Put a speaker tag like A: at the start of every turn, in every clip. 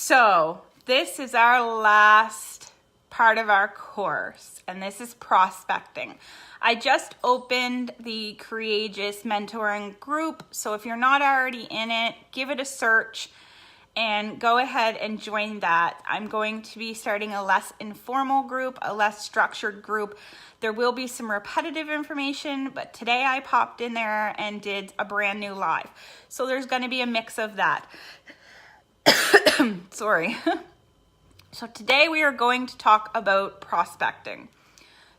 A: So this is our last part of our course, and this is prospecting. I just opened the Courageous Mentoring group, so if you're not already in it, give it a search and go ahead and join that. I'm going to be starting a less informal group, a less structured group. There will be some repetitive information, but today I popped in there and did a brand new live. So there's going to be a mix of that. Sorry. So today we are going to talk about prospecting.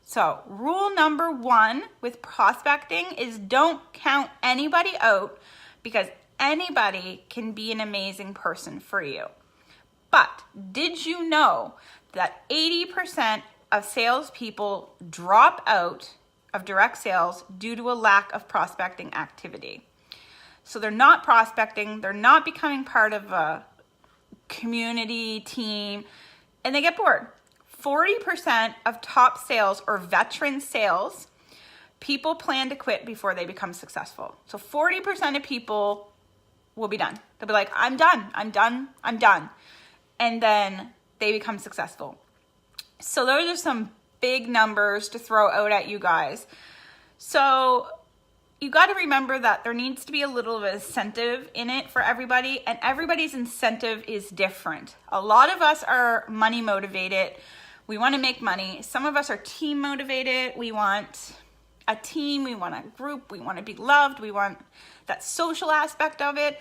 A: So rule number 1 with prospecting is don't count anybody out, because anybody can be an amazing person for you. But did you know that 80% of salespeople drop out of direct sales due to a lack of prospecting activity? So they're not prospecting, they're not becoming part of a community team, and they get bored. 40% of top sales or veteran sales, people plan to quit before they become successful. So 40% of people will be done. They'll be like, I'm done. And then they become successful. So those are some big numbers to throw out at you guys. So you got to remember that there needs to be a little of an incentive in it for everybody, and everybody's incentive is different. A lot of us are money motivated. We want to make money. Some of us are team motivated. We want a team, we want a group, we want to be loved, we want that social aspect of it.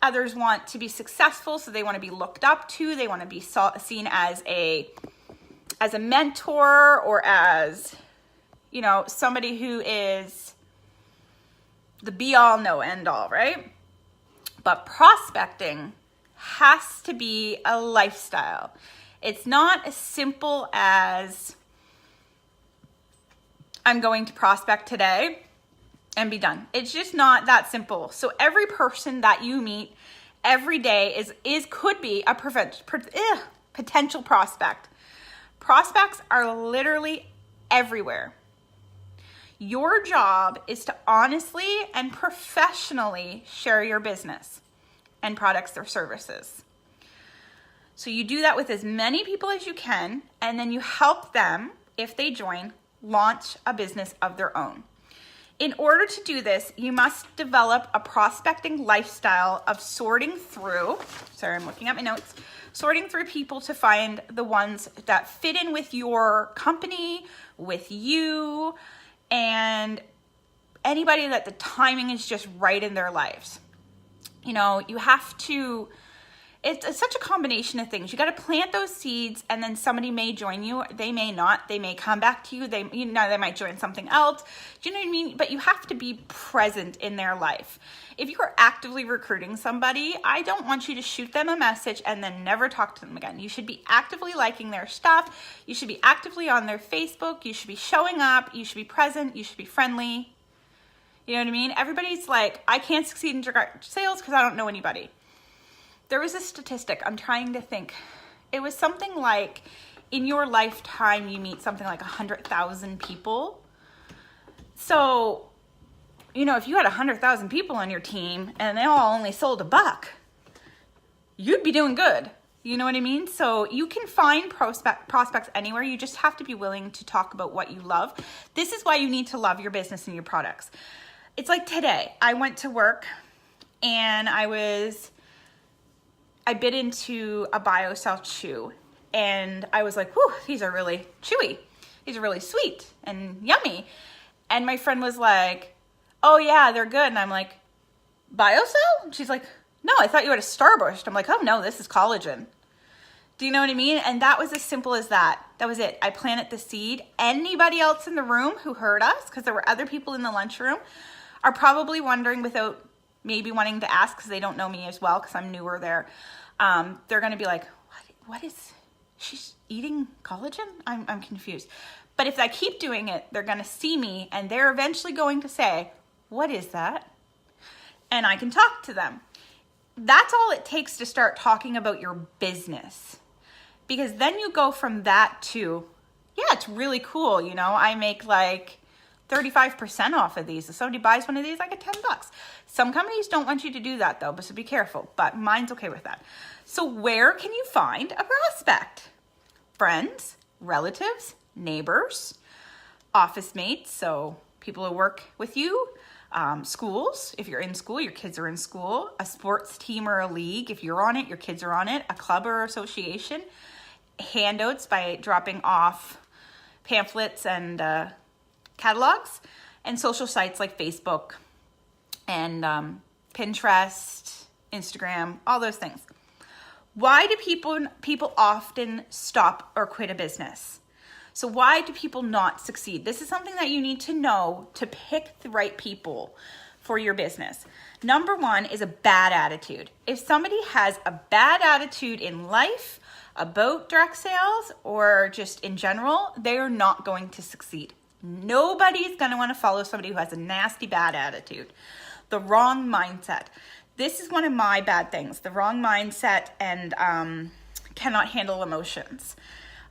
A: Others want to be successful, so they want to be looked up to. They want to be seen as a mentor, or as, you know, somebody who is the be all, no end all, right? But prospecting has to be a lifestyle. It's not as simple as I'm going to prospect today and be done. It's just not that simple. So every person that you meet every day could be a potential prospect. Prospects are literally everywhere. Your job is to honestly and professionally share your business and products or services. So you do that with as many people as you can, and then you help them, if they join, launch a business of their own. In order to do this, you must develop a prospecting lifestyle of sorting through people to find the ones that fit in with your company, with you, and anybody that the timing is just right in their lives. You know, you have to, it's such a combination of things. You got to plant those seeds, and then somebody may join you. They may not. They may come back to you. They might join something else. Do you know what I mean? But you have to be present in their life. If you are actively recruiting somebody, I don't want you to shoot them a message and then never talk to them again. You should be actively liking their stuff. You should be actively on their Facebook. You should be showing up. You should be present. You should be friendly. You know what I mean? Everybody's like, I can't succeed in direct sales because I don't know anybody. There was a statistic, I'm trying to think. It was something like, in your lifetime, you meet something like 100,000 people. So, you know, if you had 100,000 people on your team and they all only sold $1, you'd be doing good. You know what I mean? So you can find prospects anywhere. You just have to be willing to talk about what you love. This is why you need to love your business and your products. It's like today, I went to work and I bit into a BioCell chew, and I was like, whew, these are really chewy. These are really sweet and yummy. And my friend was like, oh yeah, they're good. And I'm like, BioCell? And she's like, no, I thought you had a Starburst. I'm like, oh no, this is collagen. Do you know what I mean? And that was as simple as that. That was it. I planted the seed. Anybody else in the room who heard us, because there were other people in the lunchroom, are probably wondering, without maybe wanting to ask because they don't know me as well because I'm newer there. They're going to be like, what is, she's eating collagen? I'm confused. But if I keep doing it, they're going to see me and they're eventually going to say, what is that? And I can talk to them. That's all it takes to start talking about your business. Because then you go from that to, yeah, it's really cool. You know, I make like 35% off of these. If somebody buys one of these, I get $10. Some companies don't want you to do that though, but so be careful, but mine's okay with that. So where can you find a prospect? Friends, relatives, neighbors, office mates, so people who work with you, schools, if you're in school, your kids are in school, a sports team or a league, if you're on it, your kids are on it, a club or association, handouts by dropping off pamphlets and catalogs, and social sites like Facebook and Pinterest, Instagram, all those things. Why do people often stop or quit a business? So why do people not succeed? This is something that you need to know to pick the right people for your business. Number one is a bad attitude. If somebody has a bad attitude in life about direct sales or just in general, they are not going to succeed. Nobody's going to want to follow somebody who has a nasty, bad attitude. The wrong mindset. This is one of my bad things, the wrong mindset and cannot handle emotions.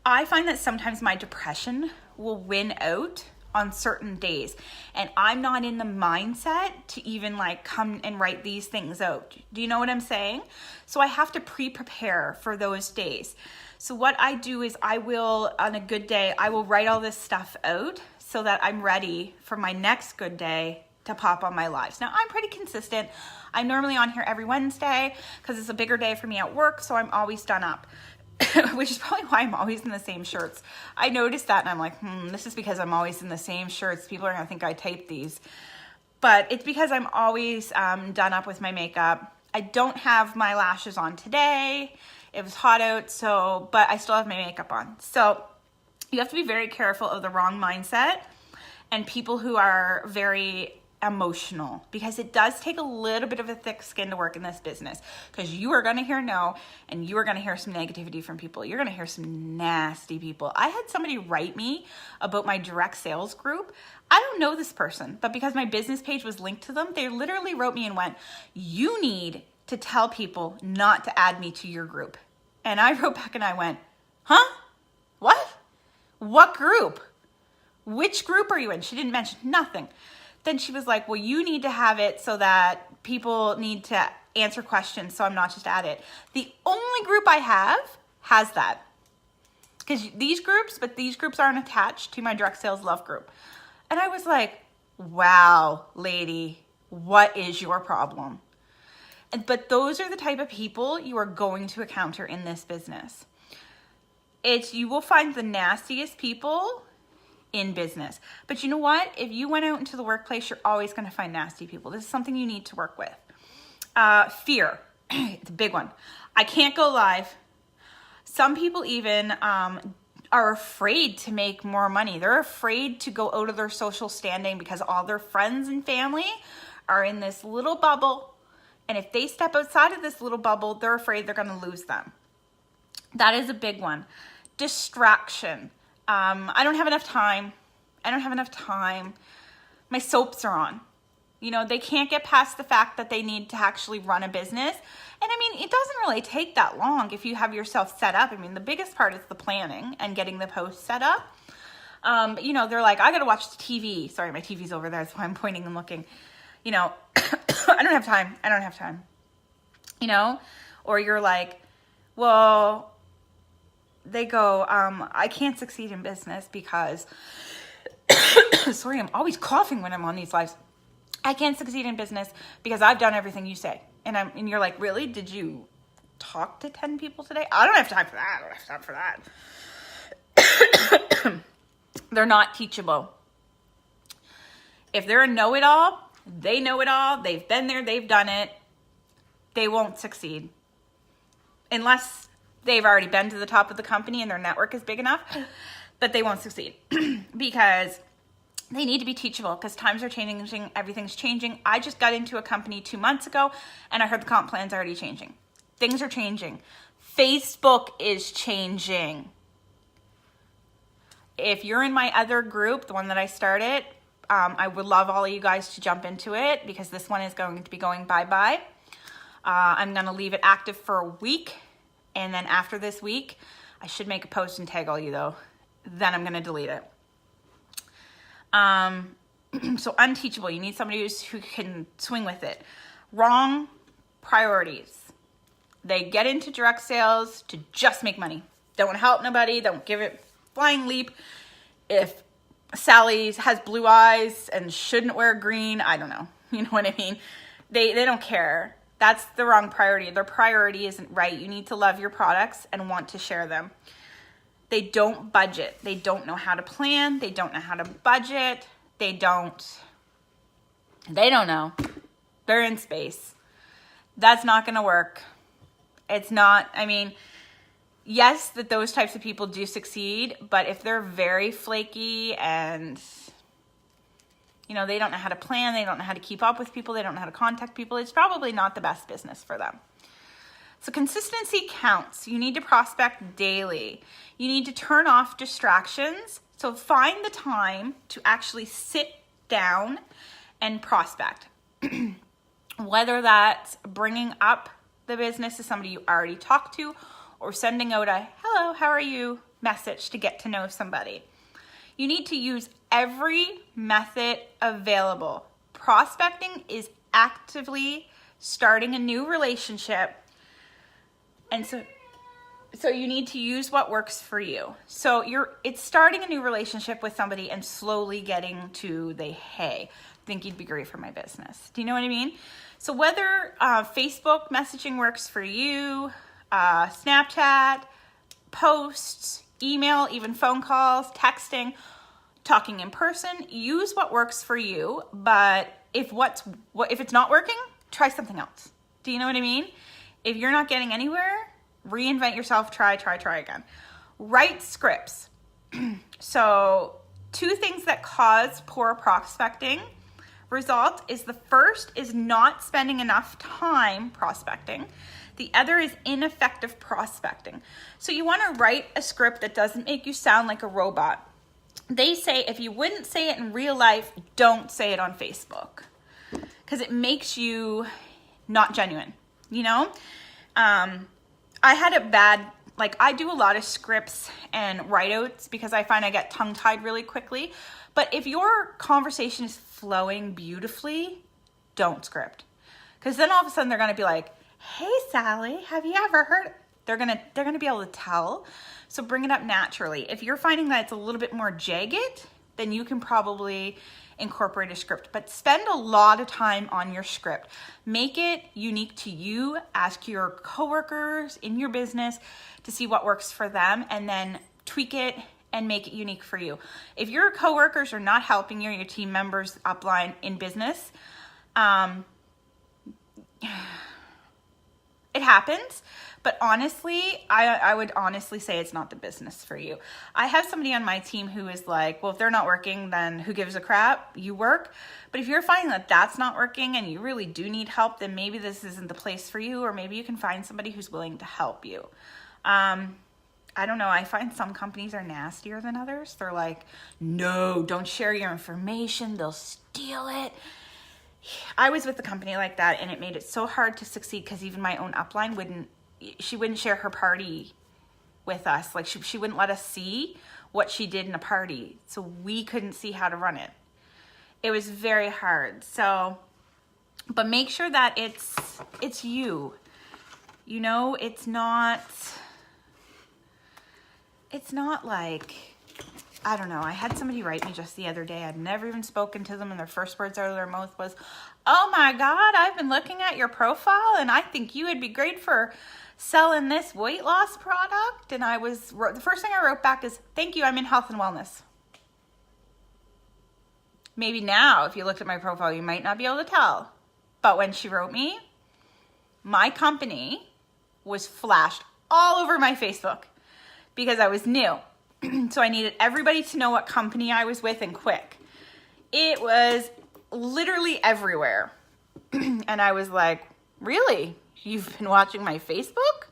A: I find that sometimes my depression will win out on certain days, and I'm not in the mindset to even like come and write these things out. Do you know what I'm saying? So I have to pre-prepare for those days. So what I do is I will, on a good day, I will write all this stuff out so that I'm ready for my next good day to pop on my lives. Now I'm pretty consistent. I'm normally on here every Wednesday because it's a bigger day for me at work, so I'm always done up. Which is probably why I'm always in the same shirts. I noticed that and I'm like, this is because I'm always in the same shirts. People are gonna think I taped these. But it's because I'm always done up with my makeup. I don't have my lashes on today. It was hot out, but I still have my makeup on. So you have to be very careful of the wrong mindset and people who are very emotional, because it does take a little bit of a thick skin to work in this business, because you are going to hear no and you are going to hear some negativity from people. You're going to hear some nasty people. I had somebody write me about my direct sales group. I don't know this person, but because my business page was linked to them, they literally wrote me and went, "You need to tell people not to add me to your group." And I wrote back and I went, "Huh? What? What group? Which group are you in?" She didn't mention nothing. Then she was like, "Well, you need to have it so that people need to answer questions, so I'm not just at it." The only group I have has that. Because these groups aren't attached to my direct sales love group. And I was like, wow, lady, what is your problem? But those are the type of people you are going to encounter in this business. You will find the nastiest people in business. But you know what? If you went out into the workplace, you're always going to find nasty people. This is something you need to work with. Fear. It's a big one. I can't go live. Some people even are afraid to make more money. They're afraid to go out of their social standing because all their friends and family are in this little bubble. And if they step outside of this little bubble, they're afraid they're going to lose them. That is a big one. Distraction. I don't have enough time. My soaps are on. You know, they can't get past the fact that they need to actually run a business. And I mean, it doesn't really take that long if you have yourself set up. I mean, the biggest part is the planning and getting the post set up. You know, they're like, I got to watch the TV. Sorry, my TV's over there. That's why I'm pointing and looking. You know, I don't have time. You know, or you're like, well, they go, I can't succeed in business because, sorry, I'm always coughing when I'm on these lives. I can't succeed in business because I've done everything you say. And you're like, really? Did you talk to 10 people today? I don't have time for that. They're not teachable. If they're a know-it-all, they know it all. They've been there. They've done it. They won't succeed unless they've already been to the top of the company and their network is big enough, but they won't succeed because they need to be teachable, because times are changing, everything's changing. I just got into a company 2 months ago and I heard the comp plan's already changing. Things are changing. Facebook is changing. If you're in my other group, the one that I started, I would love all of you guys to jump into it, because this one is going to be going bye-bye. I'm going to leave it active for a week. And then after this week, I should make a post and tag all you though. Then I'm going to delete it. So unteachable. You need somebody who can swing with it. Wrong priorities. They get into direct sales to just make money. Don't help nobody. Don't give it flying leap. If Sally has blue eyes and shouldn't wear green, I don't know. You know what I mean? They don't care. That's the wrong priority. Their priority isn't right. You need to love your products and want to share them. They don't budget. They don't know how to plan. They don't know how to budget. They don't know. They're in space. That's not going to work. It's not, I mean, yes, that those types of people do succeed, but if they're very flaky and, you know, they don't know how to plan, they don't know how to keep up with people, they don't know how to contact people, it's probably not the best business for them. So consistency counts. You need to prospect daily. You need to turn off distractions. So find the time to actually sit down and prospect. Whether that's bringing up the business to somebody you already talked to or sending out a hello, how are you message to get to know somebody. You need to use every method available. Prospecting is actively starting a new relationship. And so you need to use what works for you. So it's starting a new relationship with somebody and slowly getting to the, hey, I think you'd be great for my business. Do you know what I mean? So whether Facebook messaging works for you, Snapchat, posts, email, even phone calls, texting, talking in person, use what works for you. But if it's not working, try something else. Do you know what I mean? If you're not getting anywhere, reinvent yourself, try again. Write scripts. So 2 things that cause poor prospecting result is the first is not spending enough time prospecting. The other is ineffective prospecting. So you want to write a script that doesn't make you sound like a robot. They say if you wouldn't say it in real life, don't say it on Facebook because it makes you not genuine, you know? I had a bad, I do a lot of scripts and write-outs because I find I get tongue-tied really quickly. But if your conversation is flowing beautifully, don't script. Because then all of a sudden they're going to be like, hey, Sally, have you ever heard? They're gonna be able to tell. So bring it up naturally. If you're finding that it's a little bit more jagged, then you can probably incorporate a script. But spend a lot of time on your script. Make it unique to you. Ask your coworkers in your business to see what works for them and then tweak it and make it unique for you. If your coworkers are not helping you, your team members upline in business, it happens. But honestly, I would honestly say it's not the business for you. I have somebody on my team who is like, well, if they're not working, then who gives a crap? You work. But if you're finding that that's not working and you really do need help, then maybe this isn't the place for you, or maybe you can find somebody who's willing to help you. I don't know. I find some companies are nastier than others. They're like, no, don't share your information. They'll steal it. I was with a company like that, and it made it so hard to succeed because even my own upline wouldn't share her party with us. Like she wouldn't let us see what she did in a party. So we couldn't see how to run it. It was very hard. So, but make sure that it's you. You know, it's not like, I don't know. I had somebody write me just the other day. I'd never even spoken to them, and their first words out of their mouth was, oh my God, I've been looking at your profile and I think you would be great for selling this weight loss product. And the first thing I wrote back is, thank you, I'm in health and wellness. Maybe now, if you looked at my profile, you might not be able to tell. But when she wrote me, my company was flashed all over my Facebook because I was new. So I needed everybody to know what company I was with and quick. It was literally everywhere. And I was like, really? You've been watching my Facebook?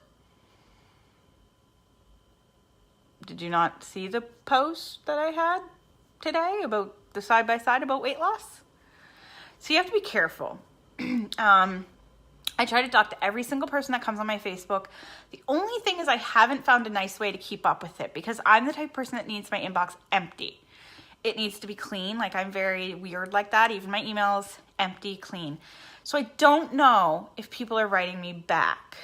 A: Did you not see the post that I had today about the side-by-side about weight loss? So you have to be careful. I try to talk to every single person that comes on my Facebook. The only thing is I haven't found a nice way to keep up with it because I'm the type of person that needs my inbox empty. it needs to be clean. Like, I'm very weird like that. Even my emails, empty, clean. So I don't know if people are writing me back.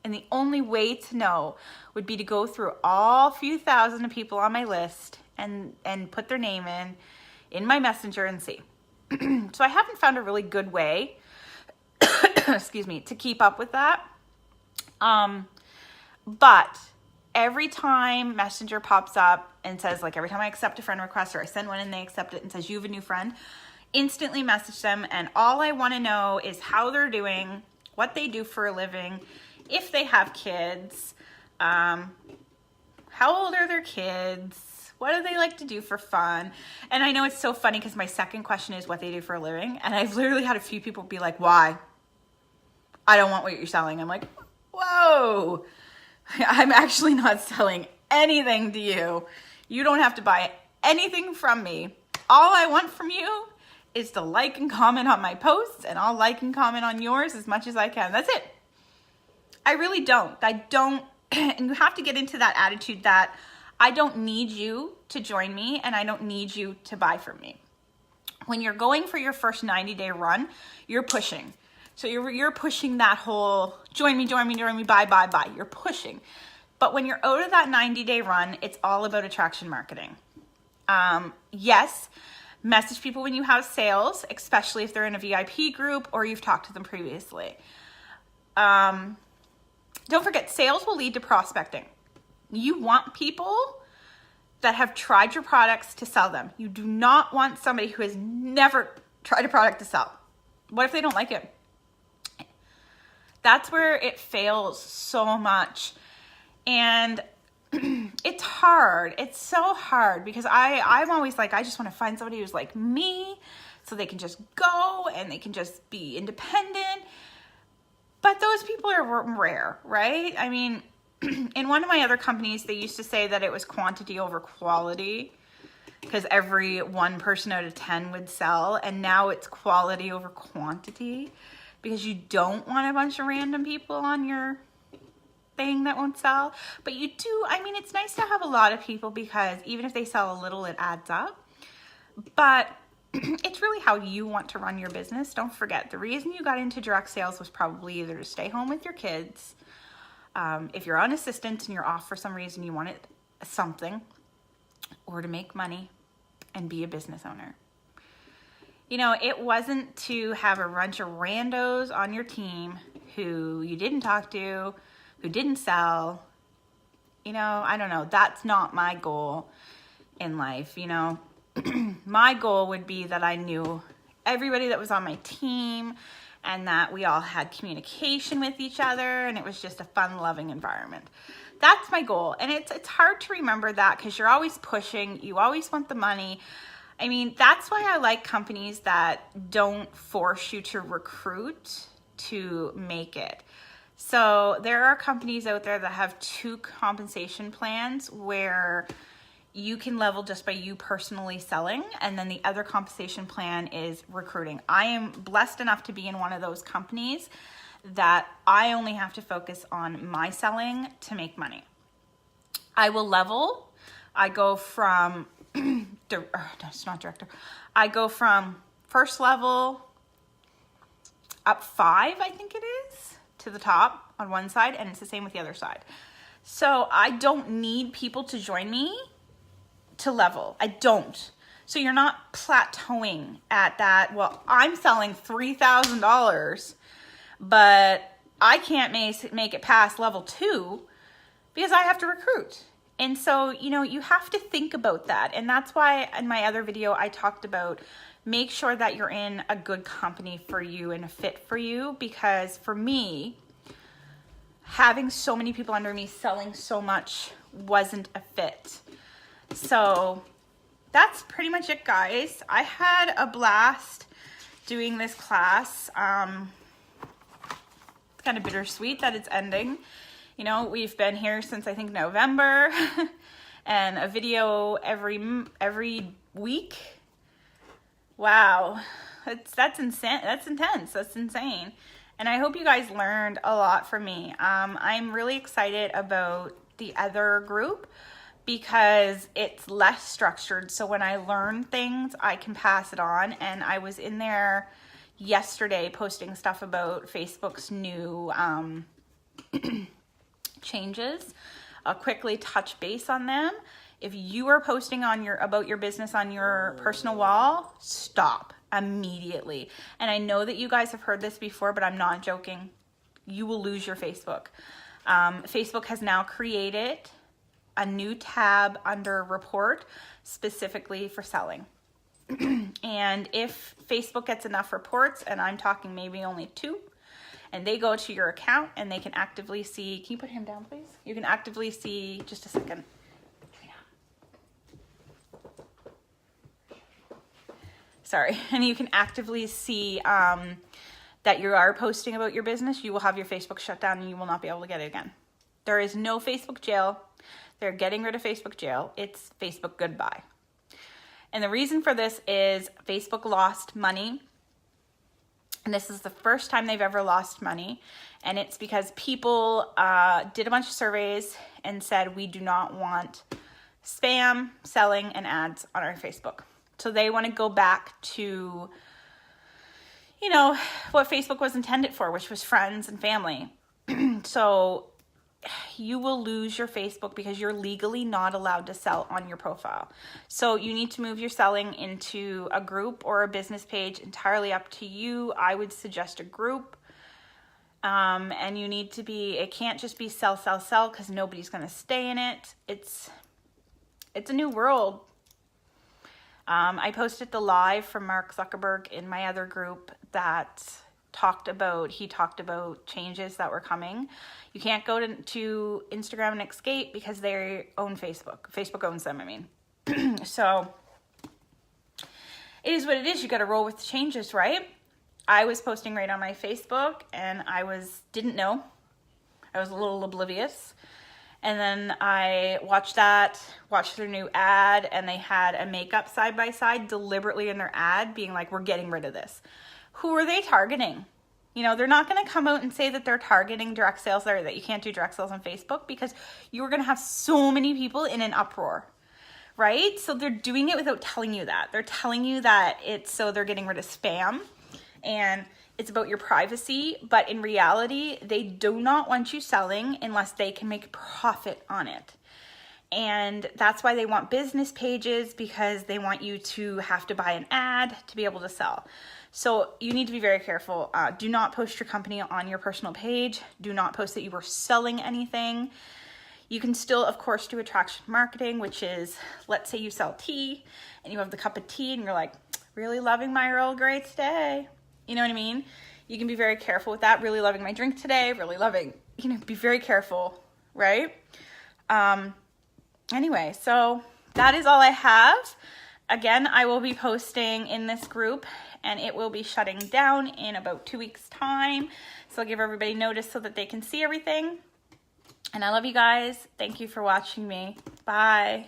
A: And the only way to know would be to go through all few thousand of people on my list and put their name in my messenger and see. So I haven't found a really good way, excuse me, to keep up with that. But every time Messenger pops up and says, like, every time I accept a friend request or I send one and they accept it and says, you have a new friend, instantly message them. And all I want to know is how they're doing, what they do for a living, if they have kids, how old are their kids, what do they like to do for fun. And I know it's so funny because my second question is what they do for a living. And I've literally had a few people be like, why? I don't want what you're selling. I'm like, whoa, I'm actually not selling anything to you. You don't have to buy anything from me. All I want from you is to like and comment on my posts, and I'll like and comment on yours as much as I can. That's it. I really don't. And you have to get into that attitude that I don't need you to join me and I don't need you to buy from me. When you're going for your first 90-day run, you're pushing. So you're pushing that whole join me, buy. You're pushing. But when you're out of that 90-day run, it's all about attraction marketing. Yes, message people when you have sales, especially if they're in a VIP group or you've talked to them previously. Don't forget, sales will lead to prospecting. You want people that have tried your products to sell them. You do not want somebody who has never tried a product to sell. What if they don't like it? That's where it fails so much. And it's hard. It's so hard because I'm always like, I just want to find somebody who's like me so they can just go and they can just be independent. But those people are rare, right? I mean, in one of my other companies, they used to say that it was quantity over quality because every one person out of 10 would sell. And now it's quality over quantity because you don't want a bunch of random people on your thing that won't sell. But you do, I mean, it's nice to have a lot of people because even if they sell a little, it adds up. But it's really how you want to run your business. Don't forget, the reason you got into direct sales was probably either to stay home with your kids, if you're on assistance and you're off for some reason, you wanted something, or to make money and be a business owner. You know, it wasn't to have a bunch of randos on your team who you didn't talk to, who didn't sell. You know, I don't know. That's not my goal in life, you know. My goal would be that I knew everybody that was on my team and that we all had communication with each other and it was just a fun, loving environment. That's my goal. And it's hard to remember that because you're always pushing. You always want the money. I mean, that's why I like companies that don't force you to recruit to make it. So there are companies out there that have 2 compensation plans where you can level just by you personally selling, and then the other compensation plan is recruiting. I am blessed enough to be in one of those companies that I only have to focus on my selling to make money. I will level. I go from, it's not director. I go from first level up 5, I think it is, to the top on one side, and it's the same with the other side. So I don't need people to join me to level. I don't. So you're not plateauing at that, well, I'm selling $3,000, but I can't make it past level 2 because I have to recruit. And so, you know, you have to think about that. And that's why in my other video, I talked about make sure that you're in a good company for you and a fit for you. Because for me, having so many people under me selling so much wasn't a fit. So that's pretty much it, guys. I had a blast doing this class. It's kind of bittersweet that it's ending. You know, we've been here since I think November and a video every week. Wow, that's insane. That's intense. That's insane. And I hope you guys learned a lot from me. I'm really excited about the other group because it's less structured. So when I learn things, I can pass it on. And I was in there yesterday posting stuff about Facebook's new changes. I'll quickly touch base on them. If you are posting on about your business on your personal wall, stop immediately. And I know that you guys have heard this before, but I'm not joking. You will lose your Facebook. Facebook has now created a new tab under report specifically for selling. And if Facebook gets enough reports, and I'm talking maybe only 2, and they go to your account and they can actively see, can you put him down, please? You can actively see, just a second. Sorry. And you can actively see that you are posting about your business, you will have your Facebook shut down and you will not be able to get it again. There is no Facebook jail. They're getting rid of Facebook jail. It's Facebook goodbye. And the reason for this is Facebook lost money. And this is the first time they've ever lost money. And it's because people did a bunch of surveys and said, we do not want spam, selling, and ads on our Facebook. So they want to go back to, you know, what Facebook was intended for, which was friends and family. So you will lose your Facebook because you're legally not allowed to sell on your profile. So you need to move your selling into a group or a business page, entirely up to you. I would suggest a group. And you need to be, it can't just be sell, sell, sell, because nobody's going to stay in it. It's a new world. I posted the live from Mark Zuckerberg in my other group that he talked about changes that were coming. You can't go to Instagram and Escape because they own Facebook. Facebook owns them, I mean. So it is what it is. You got to roll with the changes, right? I was posting right on my Facebook and didn't know. I was a little oblivious. And then I watched their new ad, and they had a makeup side by side deliberately in their ad being like, we're getting rid of this. Who are they targeting? You know, they're not going to come out and say that they're targeting direct sales or that you can't do direct sales on Facebook, because you are going to have so many people in an uproar, right? So they're doing it without telling you that. They're telling you that it's so they're getting rid of spam and it's about your privacy, but in reality, they do not want you selling unless they can make profit on it. And that's why they want business pages, because they want you to have to buy an ad to be able to sell. So you need to be very careful. Do not post your company on your personal page. Do not post that you are selling anything. You can still, of course, do attraction marketing, which is, let's say you sell tea and you have the cup of tea and you're like, really loving my Earl Grey today. You know what I mean? You can be very careful with that. Really loving my drink today. Really loving, be very careful, right? Anyway, so that is all I have. Again, I will be posting in this group and it will be shutting down in about 2 weeks' time. So I'll give everybody notice so that they can see everything. And I love you guys. Thank you for watching me. Bye.